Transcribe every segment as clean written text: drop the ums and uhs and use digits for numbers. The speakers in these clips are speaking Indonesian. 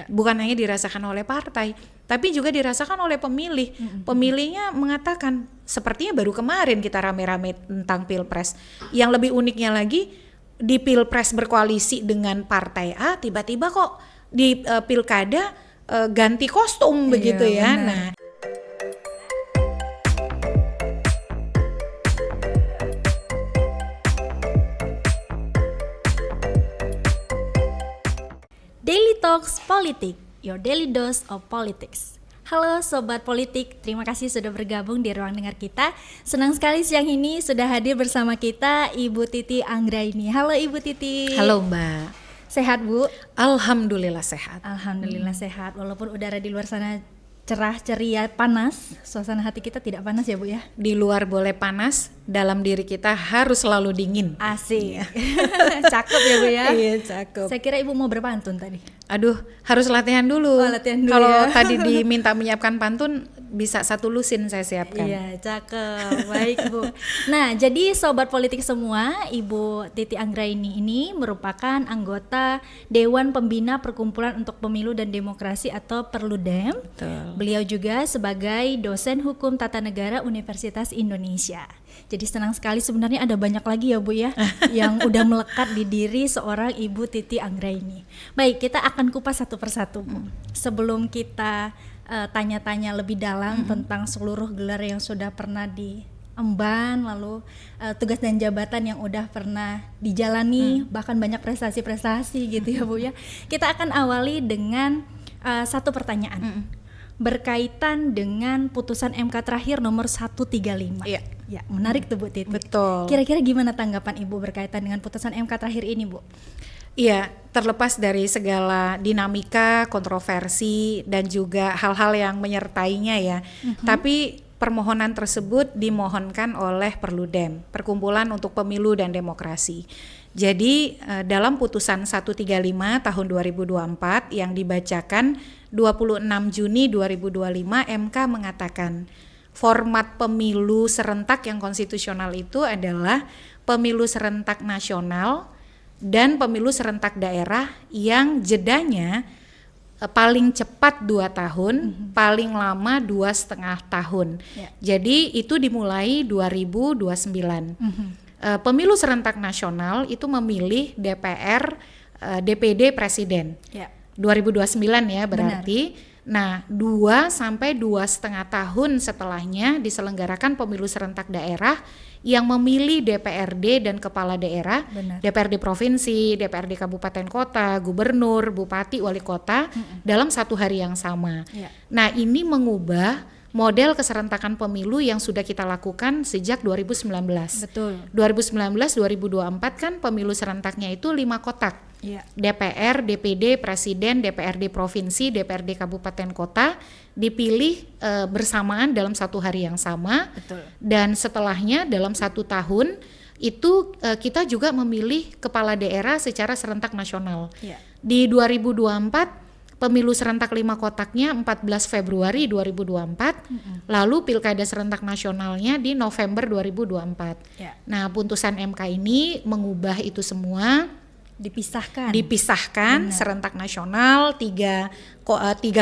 Bukan hanya dirasakan oleh partai, tapi juga dirasakan oleh pemilih. Pemilihnya mengatakan, sepertinya baru kemarin kita rame-rame tentang Pilpres. Yang lebih uniknya lagi, di Pilpres berkoalisi dengan partai A, tiba-tiba kok di Pilkada ganti kostum begitu ya. Benar. Nah, Daily Talks Politik, your daily dose of politics. Halo Sobat Politik, terima kasih sudah bergabung di ruang dengar kita. Senang sekali siang ini sudah hadir bersama kita Ibu Titi Anggraini. Halo Ibu Titi. halo Mbak. Sehat Bu? Alhamdulillah sehat. Alhamdulillah sehat, walaupun udara di luar sana cerah, ceria, panas, suasana hati kita tidak panas ya Bu ya? Di luar boleh panas, dalam diri kita harus selalu dingin. Asik. Cakep ya Bu ya? Iya, cakep. Saya kira Ibu mau berpantun tadi. Aduh, harus latihan dulu. Oh, latihan dulu Kalau ya. tadi diminta menyiapkan pantun, bisa satu lusin saya siapkan. Iya, cakep. Baik, Bu. Nah, jadi Sobat Politik semua, Ibu Titi Anggraini ini merupakan anggota Dewan Pembina Perkumpulan untuk Pemilu dan Demokrasi atau Perludem. Betul. Beliau juga sebagai dosen hukum tata negara Universitas Indonesia. Jadi senang sekali, sebenarnya ada banyak lagi ya Bu ya yang udah melekat di diri seorang Ibu Titi Anggraini. Baik, kita akan kupas satu persatu Bu. Sebelum kita tanya-tanya lebih dalam tentang seluruh gelar yang sudah pernah diemban, lalu tugas dan jabatan yang udah pernah dijalani, bahkan banyak prestasi-prestasi gitu ya Bu ya. Kita akan awali dengan satu pertanyaan. Berkaitan dengan putusan MK terakhir nomor 135. Iya. Ya, menarik tuh Bu Titi. Betul. Kira-kira gimana tanggapan Ibu berkaitan dengan putusan MK terakhir ini, Bu? Iya, terlepas dari segala dinamika, kontroversi, dan juga hal-hal yang menyertainya ya. Tapi permohonan tersebut dimohonkan oleh Perludem, Perkumpulan untuk Pemilu dan Demokrasi. Jadi dalam putusan 135 tahun 2024 yang dibacakan 26 Juni 2025, MK mengatakan format pemilu serentak yang konstitusional itu adalah pemilu serentak nasional dan pemilu serentak daerah yang jedanya paling cepat 2 tahun, paling lama 2,5 tahun. Jadi itu dimulai 2029. Pemilu serentak nasional itu memilih DPR, DPD Presiden. 2029 ya berarti. Benar. Nah, 2 sampai 2,5 tahun setelahnya diselenggarakan pemilu serentak daerah yang memilih DPRD dan kepala daerah, DPRD provinsi, DPRD kabupaten kota, gubernur, bupati, wali kota dalam satu hari yang sama. Nah, ini mengubah model keserentakan pemilu yang sudah kita lakukan sejak 2019. Betul. 2019-2024 kan pemilu serentaknya itu 5 kotak. DPR, DPD, Presiden, DPRD Provinsi, DPRD Kabupaten Kota dipilih bersamaan dalam satu hari yang sama. Betul. Dan setelahnya dalam 1 tahun itu kita juga memilih kepala daerah secara serentak nasional. Di 2024 pemilu serentak 5 kotaknya 14 Februari 2024, lalu pilkada serentak nasionalnya di November 2024. Nah, putusan MK ini mengubah itu semua. Dipisahkan serentak nasional 3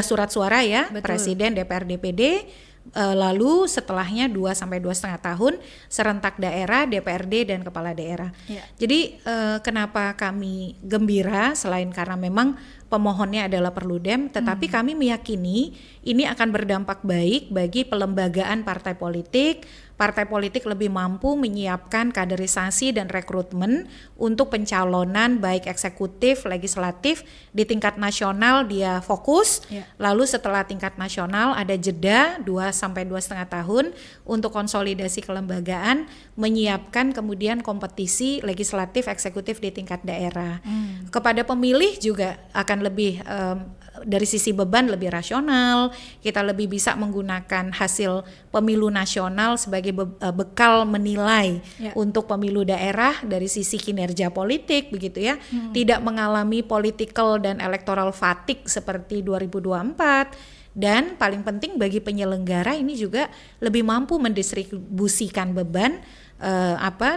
surat suara ya. Betul. Presiden, DPR, DPD, lalu setelahnya 2 sampai 2,5 tahun serentak daerah, DPRD dan kepala daerah. Jadi kenapa kami gembira selain karena memang pemohonnya adalah Perludem, tetapi kami meyakini ini akan berdampak baik bagi pelembagaan partai politik. Partai politik lebih mampu menyiapkan kaderisasi dan rekrutmen untuk pencalonan baik eksekutif, legislatif di tingkat nasional dia fokus. Lalu setelah tingkat nasional ada jeda 2 sampai 2,5 tahun untuk konsolidasi kelembagaan, menyiapkan kemudian kompetisi legislatif eksekutif di tingkat daerah. Kepada pemilih juga akan lebih dari sisi beban lebih rasional, kita lebih bisa menggunakan hasil pemilu nasional sebagai bekal menilai untuk pemilu daerah dari sisi kinerja politik begitu ya. Tidak mengalami political dan electoral fatigue seperti 2024. Dan paling penting bagi penyelenggara ini juga lebih mampu mendistribusikan beban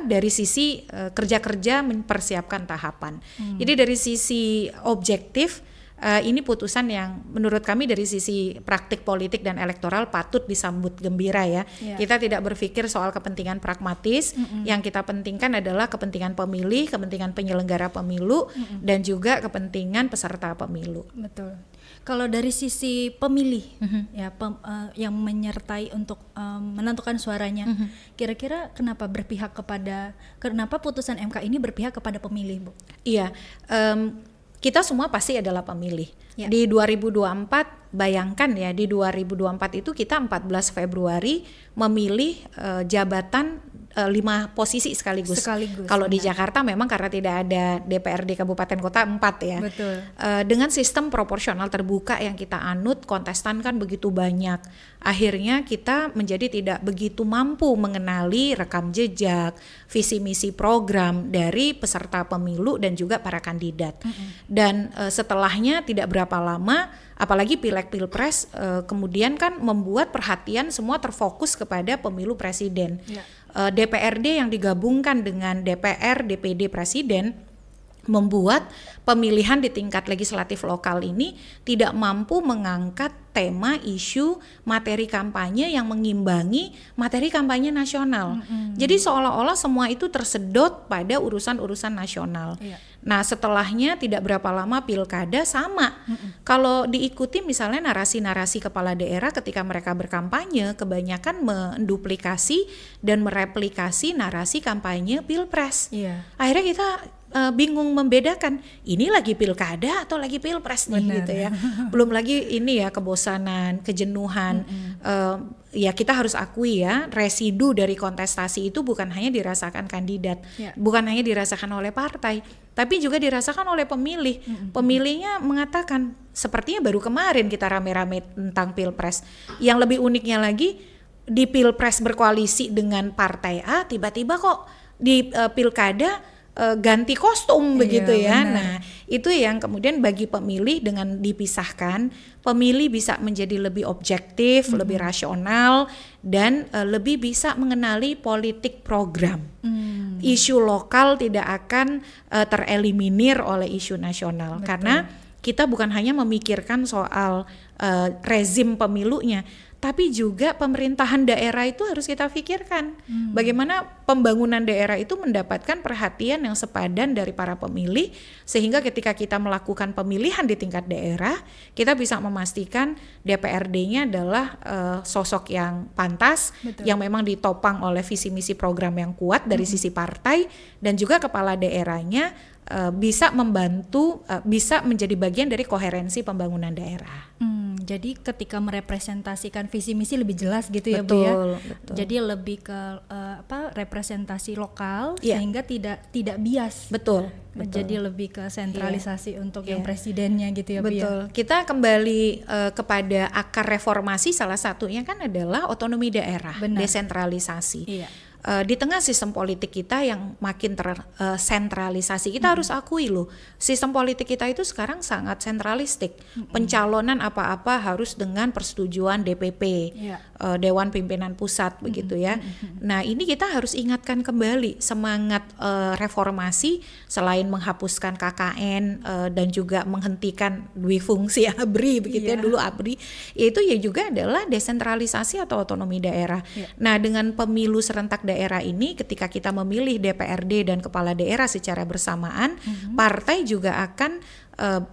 dari sisi kerja-kerja mempersiapkan tahapan. Jadi dari sisi objektif ini putusan yang menurut kami dari sisi praktik politik dan elektoral patut disambut gembira ya. Kita tidak berpikir soal kepentingan pragmatis, yang kita pentingkan adalah kepentingan pemilih, kepentingan penyelenggara pemilu, dan juga kepentingan peserta pemilu. Betul. Kalau dari sisi pemilih ya yang menyertai untuk menentukan suaranya, kira-kira kenapa putusan MK ini berpihak kepada pemilih, Bu? Iya, kita semua pasti adalah pemilih. Di 2024, bayangkan ya, di 2024 itu kita 14 Februari memilih jabatan 5 posisi sekaligus. Kalau di Jakarta memang karena tidak ada DPRD kabupaten kota 4 ya. Betul. Dengan sistem proporsional terbuka yang kita anut, kontestan kan begitu banyak. Akhirnya kita menjadi tidak begitu mampu mengenali rekam jejak, visi misi program dari peserta pemilu dan juga para kandidat. Dan setelahnya tidak berapa lama, apalagi pileg pilpres kemudian kan membuat perhatian semua terfokus kepada pemilu presiden. DPRD yang digabungkan dengan DPR, DPD presiden membuat pemilihan di tingkat legislatif lokal ini tidak mampu mengangkat tema, isu, materi kampanye yang mengimbangi materi kampanye nasional. Jadi seolah-olah semua itu tersedot pada urusan-urusan nasional. Nah setelahnya tidak berapa lama pilkada sama. Kalau diikuti misalnya narasi-narasi kepala daerah ketika mereka berkampanye, kebanyakan menduplikasi dan mereplikasi narasi kampanye pilpres. Akhirnya kita bingung membedakan ini lagi pilkada atau lagi pilpres nih. Benar. Gitu ya. Belum lagi ini ya kebosanan, kejenuhan. Ya kita harus akui ya, residu dari kontestasi itu bukan hanya dirasakan kandidat, bukan hanya dirasakan oleh partai, tapi juga dirasakan oleh pemilih. Pemilihnya mengatakan sepertinya baru kemarin kita rame-rame tentang pilpres. Yang lebih uniknya lagi, di pilpres berkoalisi dengan partai A, tiba-tiba kok di pilkada ganti kostum begitu ya. Benar. Nah itu yang kemudian bagi pemilih dengan dipisahkan, pemilih bisa menjadi lebih objektif, lebih rasional, dan lebih bisa mengenali politik program. Isu lokal tidak akan tereliminir oleh isu nasional. Betul. Karena kita bukan hanya memikirkan soal rezim pemilunya, tapi juga pemerintahan daerah itu harus kita pikirkan. Bagaimana pembangunan daerah itu mendapatkan perhatian yang sepadan dari para pemilih, sehingga ketika kita melakukan pemilihan di tingkat daerah, kita bisa memastikan DPRD-nya adalah sosok yang pantas. Betul. Yang memang ditopang oleh visi misi program yang kuat dari sisi partai, dan juga kepala daerahnya bisa membantu, bisa menjadi bagian dari koherensi pembangunan daerah. Jadi ketika merepresentasikan visi misi lebih jelas gitu ya, Bu ya. Betul. Jadi lebih ke representasi lokal, sehingga tidak bias. Betul. Jadi lebih ke sentralisasi untuk yang presidennya gitu ya, Bu ya. Kita kembali kepada akar reformasi, salah satunya kan adalah otonomi daerah, desentralisasi. Di tengah sistem politik kita yang makin tersentralisasi, kita harus akui loh, sistem politik kita itu sekarang sangat sentralistik. Pencalonan apa-apa harus dengan persetujuan DPP, Dewan Pimpinan Pusat begitu ya. Nah ini kita harus ingatkan kembali semangat reformasi, selain menghapuskan KKN dan juga menghentikan duifungsi ABRI begitu ya, dulu ABRI, yaitu ya juga adalah desentralisasi atau otonomi daerah. Nah dengan pemilu serentak daerah ini, ketika kita memilih DPRD dan kepala daerah secara bersamaan, partai juga akan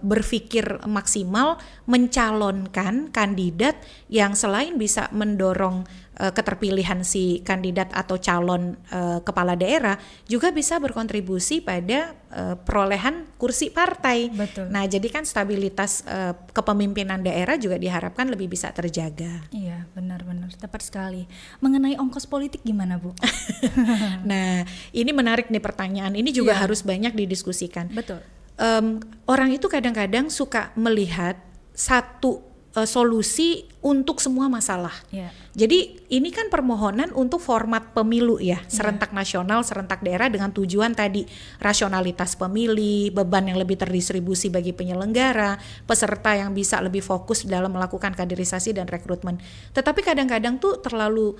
berpikir maksimal mencalonkan kandidat yang selain bisa mendorong keterpilihan si kandidat atau calon kepala daerah, juga bisa berkontribusi pada perolehan kursi partai. Betul. Nah jadi kan stabilitas kepemimpinan daerah juga diharapkan lebih bisa terjaga. Iya benar-benar tepat sekali. Mengenai ongkos politik gimana, Bu? Nah ini menarik nih pertanyaan, ini juga harus banyak didiskusikan. Betul. Orang itu kadang-kadang suka melihat satu solusi untuk semua masalah. Ya. Jadi ini kan permohonan untuk format pemilu ya, serentak nasional, serentak daerah dengan tujuan tadi rasionalitas pemilih, beban yang lebih terdistribusi bagi penyelenggara, peserta yang bisa lebih fokus dalam melakukan kaderisasi dan rekrutmen. Tetapi kadang-kadang tuh terlalu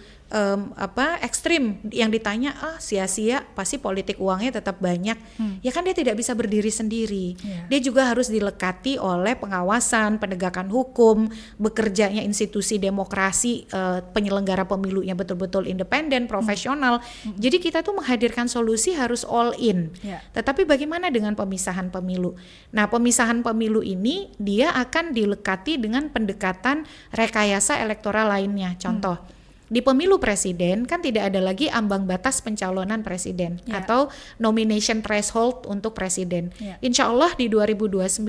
ekstrim, yang ditanya sia-sia, pasti politik uangnya tetap banyak. Ya kan dia tidak bisa berdiri sendiri. Dia juga harus dilekati oleh pengawasan, penegakan hukum, bekerjanya institusi demokrasi, penyelenggara pemilunya betul-betul independen, profesional. Jadi kita tuh menghadirkan solusi harus all in. Tetapi bagaimana dengan pemisahan pemilu? Nah, pemisahan pemilu ini dia akan dilekati dengan pendekatan rekayasa elektoral lainnya. Contoh, di pemilu presiden kan tidak ada lagi ambang batas pencalonan presiden atau nomination threshold untuk presiden. Insya Allah di 2029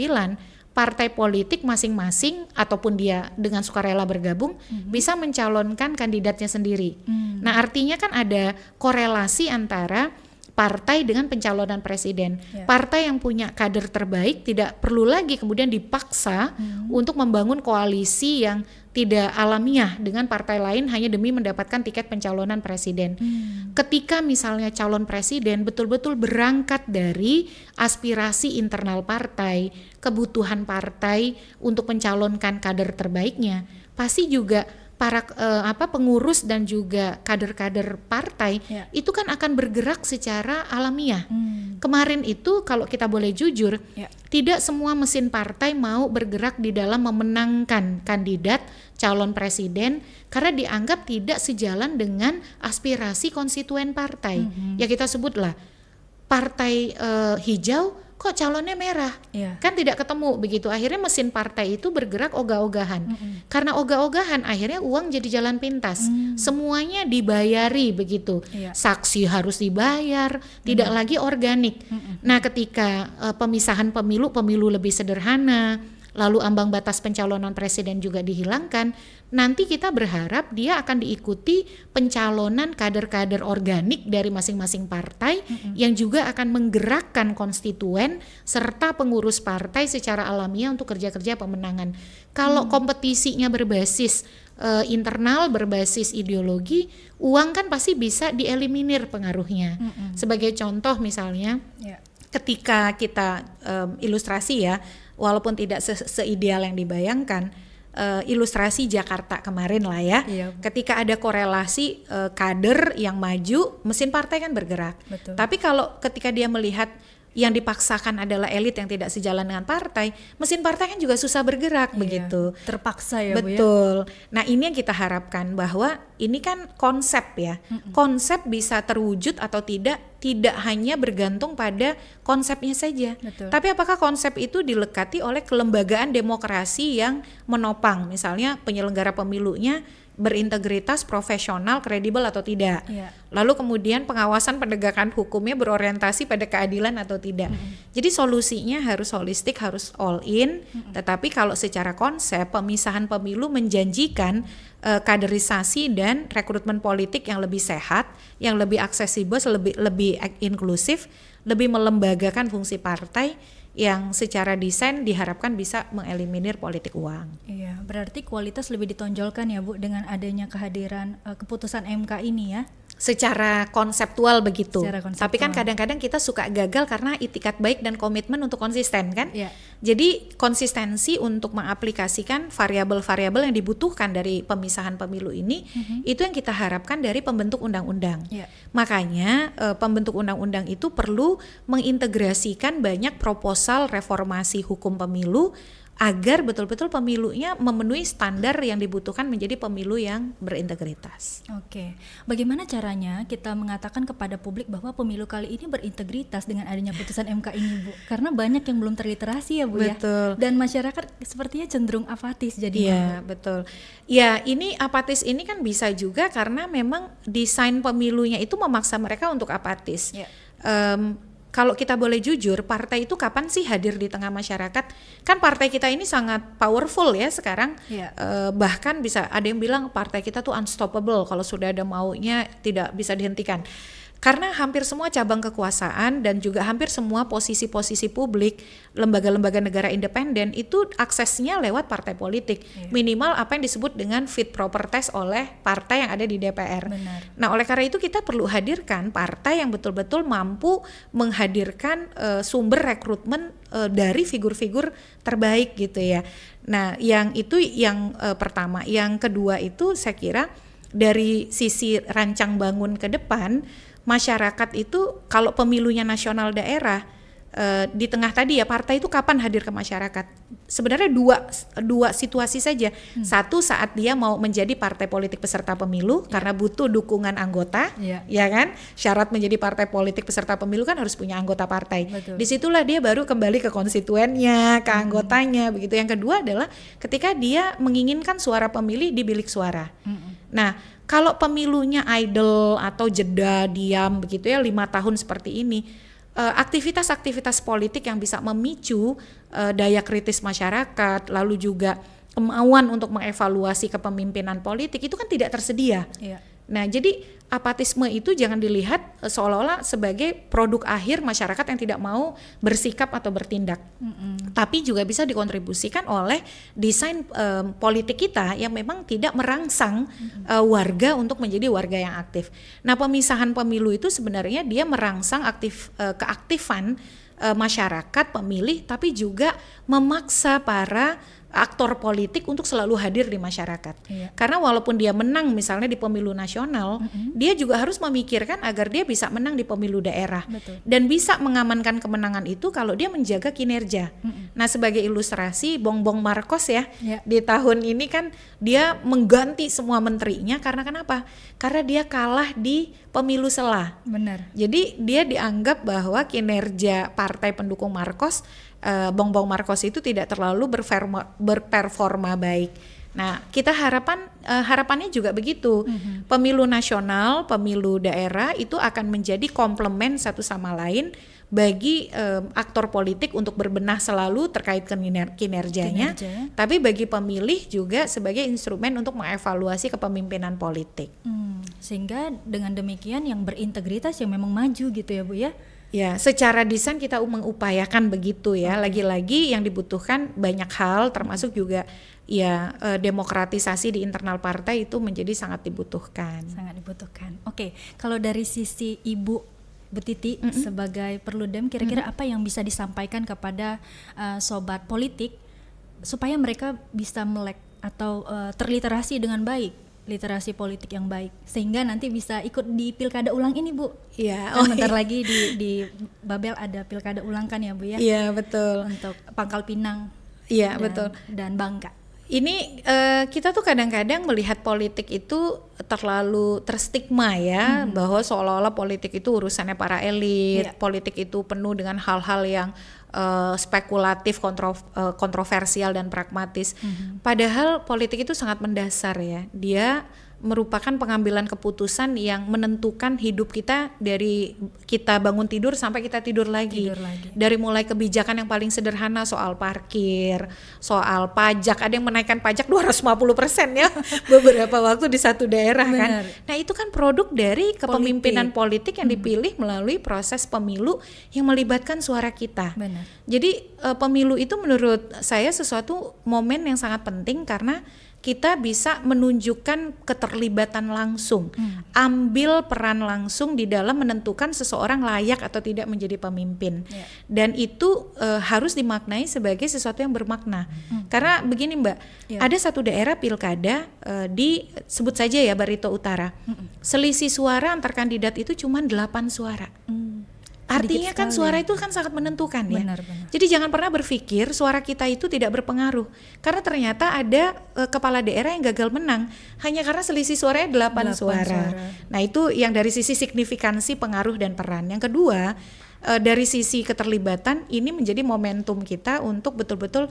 partai politik masing-masing ataupun dia dengan sukarela bergabung bisa mencalonkan kandidatnya sendiri. Nah, artinya kan ada korelasi antara partai dengan pencalonan presiden. Partai yang punya kader terbaik tidak perlu lagi kemudian dipaksa untuk membangun koalisi yang tidak alamiah dengan partai lain hanya demi mendapatkan tiket pencalonan presiden. Ketika misalnya calon presiden betul-betul berangkat dari aspirasi internal partai, kebutuhan partai untuk mencalonkan kader terbaiknya, pasti juga para pengurus dan juga kader-kader partai itu kan akan bergerak secara alamiah. Kemarin itu kalau kita boleh jujur, tidak semua mesin partai mau bergerak di dalam memenangkan kandidat calon presiden karena dianggap tidak sejalan dengan aspirasi konstituen partai. Ya kita sebutlah partai hijau kok calonnya merah, kan tidak ketemu begitu. Akhirnya mesin partai itu bergerak ogah-ogahan. Karena ogah-ogahan akhirnya uang jadi jalan pintas. Semuanya dibayari begitu. Saksi harus dibayar, tidak lagi organik. Nah, ketika pemisahan pemilu lebih sederhana, lalu ambang batas pencalonan presiden juga dihilangkan, nanti kita berharap dia akan diikuti pencalonan kader-kader organik dari masing-masing partai yang juga akan menggerakkan konstituen serta pengurus partai secara alamiah untuk kerja-kerja pemenangan. Kalau kompetisinya berbasis internal, berbasis ideologi, uang kan pasti bisa dieliminir pengaruhnya. Sebagai contoh misalnya, ketika kita ilustrasi ya, walaupun tidak seideal yang dibayangkan, ilustrasi Jakarta kemarin lah ya, ketika ada korelasi kader yang maju, mesin partai kan bergerak. Tapi kalau ketika dia melihat yang dipaksakan adalah elit yang tidak sejalan dengan partai, mesin partai kan juga susah bergerak begitu. Terpaksa ya, betul. Bu ya? Nah, ini yang kita harapkan bahwa ini kan konsep ya. Konsep bisa terwujud atau tidak hanya bergantung pada konsepnya saja. Tapi apakah konsep itu dilekati oleh kelembagaan demokrasi yang menopang, misalnya penyelenggara pemilunya berintegritas, profesional, kredibel atau tidak. Lalu kemudian pengawasan penegakan hukumnya berorientasi pada keadilan atau tidak. Jadi solusinya harus holistik, harus all in. Tetapi kalau secara konsep pemisahan pemilu menjanjikan kaderisasi dan rekrutmen politik yang lebih sehat, yang lebih aksesibel, lebih inklusif, lebih melembagakan fungsi partai, yang secara desain diharapkan bisa mengeliminir politik uang. Iya, berarti kualitas lebih ditonjolkan ya Bu dengan adanya kehadiran keputusan MK ini ya. Secara konseptual begitu. Tapi kan kadang-kadang kita suka gagal karena itikat baik dan komitmen untuk konsisten kan. Jadi konsistensi untuk mengaplikasikan variabel-variabel yang dibutuhkan dari pemisahan pemilu ini, itu yang kita harapkan dari pembentuk undang-undang. Makanya pembentuk undang-undang itu perlu mengintegrasikan banyak proposal reformasi hukum pemilu agar betul-betul pemilunya memenuhi standar yang dibutuhkan menjadi pemilu yang berintegritas. Oke, bagaimana caranya kita mengatakan kepada publik bahwa pemilu kali ini berintegritas dengan adanya putusan MK ini, Bu? Karena banyak yang belum terliterasi ya, Bu. Betul. Dan masyarakat sepertinya cenderung apatis jadi. Iya, betul. Ya, ini apatis ini kan bisa juga karena memang desain pemilunya itu memaksa mereka untuk apatis. Kalau kita boleh jujur, partai itu kapan sih hadir di tengah masyarakat? Kan partai kita ini sangat powerful ya sekarang. Bahkan bisa ada yang bilang partai kita tuh unstoppable, kalau sudah ada maunya tidak bisa dihentikan. Karena hampir semua cabang kekuasaan dan juga hampir semua posisi-posisi publik, lembaga-lembaga negara independen itu aksesnya lewat partai politik. Minimal apa yang disebut dengan fit proper test oleh partai yang ada di DPR. Benar. Nah, oleh karena itu kita perlu hadirkan partai yang betul-betul mampu menghadirkan sumber rekrutmen dari figur-figur terbaik gitu ya. Nah, yang itu yang pertama. Yang kedua itu saya kira dari sisi rancang bangun ke depan, masyarakat itu kalau pemilunya nasional daerah di tengah tadi ya, partai itu kapan hadir ke masyarakat? Sebenarnya dua situasi saja. Satu, saat dia mau menjadi partai politik peserta pemilu karena butuh dukungan anggota, ya kan? Syarat menjadi partai politik peserta pemilu kan harus punya anggota partai. Betul. Disitulah dia baru kembali ke konstituennya, ke anggotanya, begitu. Yang kedua adalah ketika dia menginginkan suara pemilih di bilik suara. Nah, kalau pemilunya idle atau jeda diam begitu ya 5 tahun seperti ini, aktivitas-aktivitas politik yang bisa memicu daya kritis masyarakat, lalu juga kemauan untuk mengevaluasi kepemimpinan politik itu kan tidak tersedia. Nah, jadi apatisme itu jangan dilihat seolah-olah sebagai produk akhir masyarakat yang tidak mau bersikap atau bertindak, tapi juga bisa dikontribusikan oleh desain politik kita yang memang tidak merangsang warga untuk menjadi warga yang aktif. Nah, pemisahan pemilu itu sebenarnya dia merangsang keaktifan masyarakat pemilih, tapi juga memaksa para aktor politik untuk selalu hadir di masyarakat. Karena walaupun dia menang misalnya di pemilu nasional, dia juga harus memikirkan agar dia bisa menang di pemilu daerah. Dan bisa mengamankan kemenangan itu kalau dia menjaga kinerja. Nah, sebagai ilustrasi, Bongbong Marcos ya, di tahun ini kan dia mengganti semua menterinya karena kenapa? Karena dia kalah di pemilu sela. Benar. Jadi dia dianggap bahwa kinerja partai pendukung Marcos, Bongbong Marcos itu tidak terlalu berperforma baik. Nah, kita harapannya juga begitu. Pemilu nasional, pemilu daerah itu akan menjadi komplement satu sama lain bagi aktor politik untuk berbenah selalu terkait kinerjanya, tapi bagi pemilih juga sebagai instrumen untuk mengevaluasi kepemimpinan politik. Sehingga dengan demikian yang berintegritas yang memang maju gitu ya Bu ya. Ya, secara desain kita mengupayakan begitu ya. Lagi-lagi yang dibutuhkan banyak hal, termasuk juga ya demokratisasi di internal partai itu menjadi sangat dibutuhkan. Sangat dibutuhkan. Oke, kalau dari sisi Ibu Bu Titi sebagai Perludem, kira-kira apa yang bisa disampaikan kepada sobat politik supaya mereka bisa melek atau terliterasi dengan baik? Literasi politik yang baik sehingga nanti bisa ikut di pilkada ulang ini Bu. Iya. Bentar lagi di Babel ada pilkada ulang kan ya Bu ya. Iya betul. Untuk Pangkal Pinang. Iya betul. Dan Bangka. Ini kita tuh kadang-kadang melihat politik itu terlalu terstigma ya, bahwa seolah-olah politik itu urusannya para elit, politik itu penuh dengan hal-hal yang spekulatif, kontroversial dan pragmatis. Padahal politik itu sangat mendasar ya. Dia merupakan pengambilan keputusan yang menentukan hidup kita dari kita bangun tidur sampai kita tidur lagi. Dari mulai kebijakan yang paling sederhana soal parkir, soal pajak, ada yang menaikkan pajak 250% ya beberapa waktu di satu daerah. Kan. Nah, itu kan produk dari kepemimpinan politik yang dipilih melalui proses pemilu yang melibatkan suara kita. Jadi pemilu itu menurut saya sesuatu momen yang sangat penting karena kita bisa menunjukkan keterlibatan langsung, ambil peran langsung di dalam menentukan seseorang layak atau tidak menjadi pemimpin. Dan itu harus dimaknai sebagai sesuatu yang bermakna. Karena begini Mbak, ada satu daerah pilkada di sebut saja ya Barito Utara. Selisih suara antar kandidat itu cuma 8 suara. Artinya kan suara itu kan sangat menentukan ya. Benar. Jadi jangan pernah berpikir suara kita itu tidak berpengaruh. Karena ternyata ada kepala daerah yang gagal menang hanya karena selisih suaranya 8 suara. Nah, itu yang dari sisi signifikansi pengaruh dan peran. Yang kedua, dari sisi keterlibatan ini menjadi momentum kita untuk betul-betul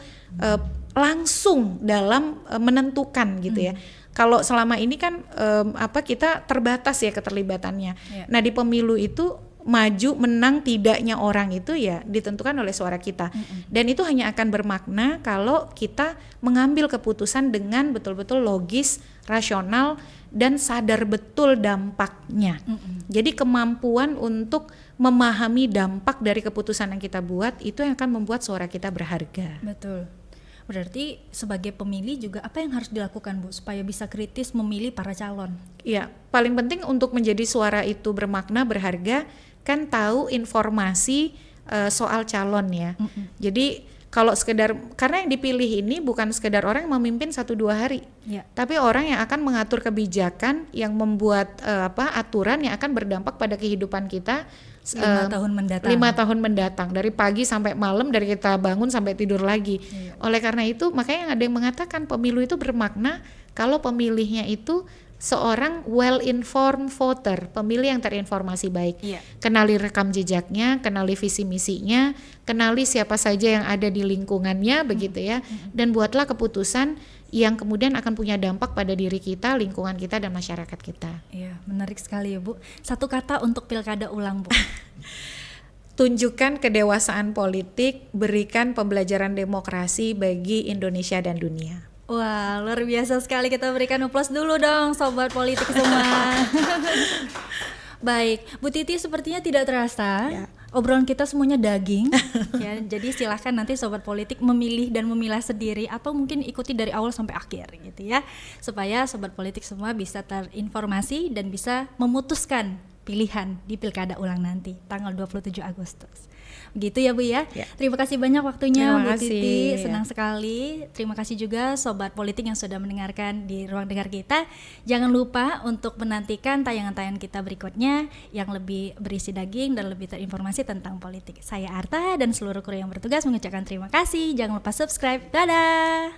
langsung dalam menentukan gitu ya. Kalau selama ini kan kita terbatas ya keterlibatannya. Nah, di pemilu itu maju menang tidaknya orang itu ya ditentukan oleh suara kita. Dan itu hanya akan bermakna kalau kita mengambil keputusan dengan betul-betul logis, rasional, dan sadar betul dampaknya. Jadi kemampuan untuk memahami dampak dari keputusan yang kita buat itu yang akan membuat suara kita berharga. Betul. Berarti sebagai pemilih juga apa yang harus dilakukan, Bu, supaya bisa kritis memilih para calon? Iya, paling penting untuk menjadi suara itu bermakna, berharga, kan tahu informasi soal calon ya. Jadi kalau sekedar, karena yang dipilih ini bukan sekedar orang yang memimpin 1-2 hari, tapi orang yang akan mengatur kebijakan, yang membuat aturan yang akan berdampak pada kehidupan kita 5 tahun mendatang. 5 tahun mendatang, dari pagi sampai malam, dari kita bangun sampai tidur lagi. Oleh karena itu, makanya ada yang mengatakan pemilu itu bermakna kalau pemilihnya itu seorang well-informed voter, pemilih yang terinformasi baik. Kenali rekam jejaknya, kenali visi misinya, kenali siapa saja yang ada di lingkungannya, begitu ya. Dan buatlah keputusan yang kemudian akan punya dampak pada diri kita, lingkungan kita, dan masyarakat kita. Iya, menarik sekali ya, Bu. Satu kata untuk pilkada ulang, Bu. Tunjukkan kedewasaan politik, berikan pembelajaran demokrasi bagi Indonesia dan dunia. Wah, luar biasa sekali. Kita berikan aplaus dulu dong, sobat politik semua. Baik, Bu Titi, sepertinya tidak terasa obrolan kita semuanya daging. Ya, jadi silahkan nanti sobat politik memilih dan memilah sendiri, atau mungkin ikuti dari awal sampai akhir gitu ya, supaya sobat politik semua bisa terinformasi dan bisa memutuskan pilihan di pilkada ulang nanti tanggal 27 Agustus. Begitu ya, Bu ya. Terima kasih banyak waktunya, Bu Titi. Senang sekali. Terima kasih juga sobat politik yang sudah mendengarkan di ruang dengar kita. Jangan lupa untuk menantikan tayangan-tayangan kita berikutnya yang lebih berisi daging dan lebih terinformasi tentang politik. Saya Arta dan seluruh kru yang bertugas mengucapkan terima kasih. Jangan lupa subscribe. Dadah.